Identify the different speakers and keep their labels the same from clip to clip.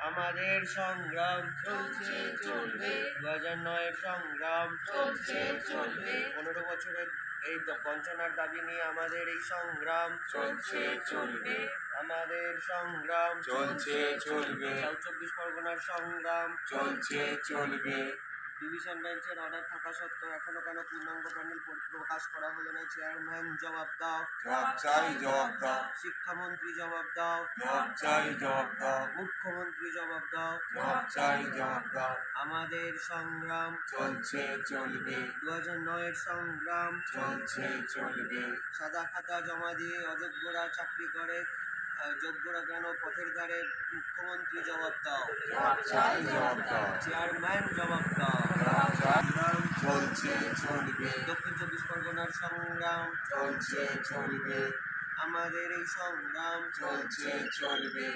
Speaker 1: আমাদের সংগ্রাম
Speaker 2: চলছে চলবে,
Speaker 1: 2009-এর সংগ্রাম
Speaker 2: চলছে চলবে,
Speaker 1: 15 বছরের এই বঞ্চনার দাবি নিয়ে আমাদের এই সংগ্রাম
Speaker 2: চলছে চলবে,
Speaker 1: আমাদের সংগ্রাম
Speaker 2: চলছে চলবে,
Speaker 1: সাউথ 24 পরগনার সংগ্রাম
Speaker 2: চলছে চলবে।
Speaker 1: ডিভিশন বেঞ্চের অর্ডার থাকা সত্ত্বেও এখনো কেন পূর্ণাঙ্গ প্যানেল প্রকাশ করা হলো না? চেয়ারম্যান জবাব দাও,
Speaker 2: জবাব চাই, জবাব দাও,
Speaker 1: শিক্ষামন্ত্রী জবাব দাও,
Speaker 2: জবাব চাই, জবাব দাও,
Speaker 1: মুখ্যমন্ত্রী জবাব দাও,
Speaker 2: জবাব চাই, জবাব দাও।
Speaker 1: আমাদের সংগ্রাম
Speaker 2: চলছে চলবে,
Speaker 1: 2009-এর সংগ্রাম
Speaker 2: চলছে চলবে,
Speaker 1: সাদা খাতা জমা দিয়ে অযোগ্যরা চাকরি করে, যোগ্যরা কেন পথের ধারে? মুখ্যমন্ত্রী জবাব দাও,
Speaker 2: জবাব চাই, জবাব দাও,
Speaker 1: চেয়ারম্যান জবাব দাও।
Speaker 2: জবাব চাই। চলছে চলবে,
Speaker 1: দক্ষিণ 24 পরগনার সংগ্রাম
Speaker 2: চলছে চলবে,
Speaker 1: আমাদের এই সংগ্রাম
Speaker 2: চলছে চলবে,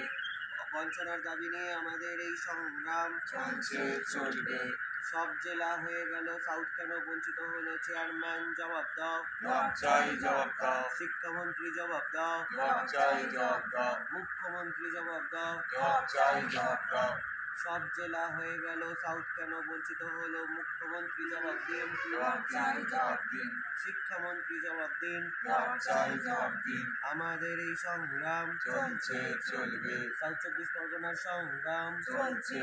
Speaker 1: বঞ্চনার দাবি নিয়ে আমাদের এই সংগ্রাম
Speaker 2: চলছে চলবে,
Speaker 1: সব জেলা হয়ে গেল, সাউথ কেন বঞ্চিত হলো? চেয়ারম্যান জবাব দাও,
Speaker 2: জবাব চাই, জবাব দাও,
Speaker 1: শিক্ষামন্ত্রী জবাব দাও,
Speaker 2: জবাব চাই, জবাব দাও,
Speaker 1: মুখ্যমন্ত্রী জবাব দাও।
Speaker 2: জবাব চাই, জবাব দাও,
Speaker 1: সব জেলা হয়ে গেল, সাউথ কেন বঞ্চিত হলো? মুখ্যমন্ত্রী জবাব দিন,
Speaker 2: জবাব চাই, জবাব দিন,
Speaker 1: শিক্ষামন্ত্রী জবাব দিন।
Speaker 2: জবাব চাই, জবাব দিন।
Speaker 1: আমাদের এই সংগ্রাম
Speaker 2: চলছে চলবে,
Speaker 1: সাউথ 24 পরগনার সংগ্রাম
Speaker 2: চলছে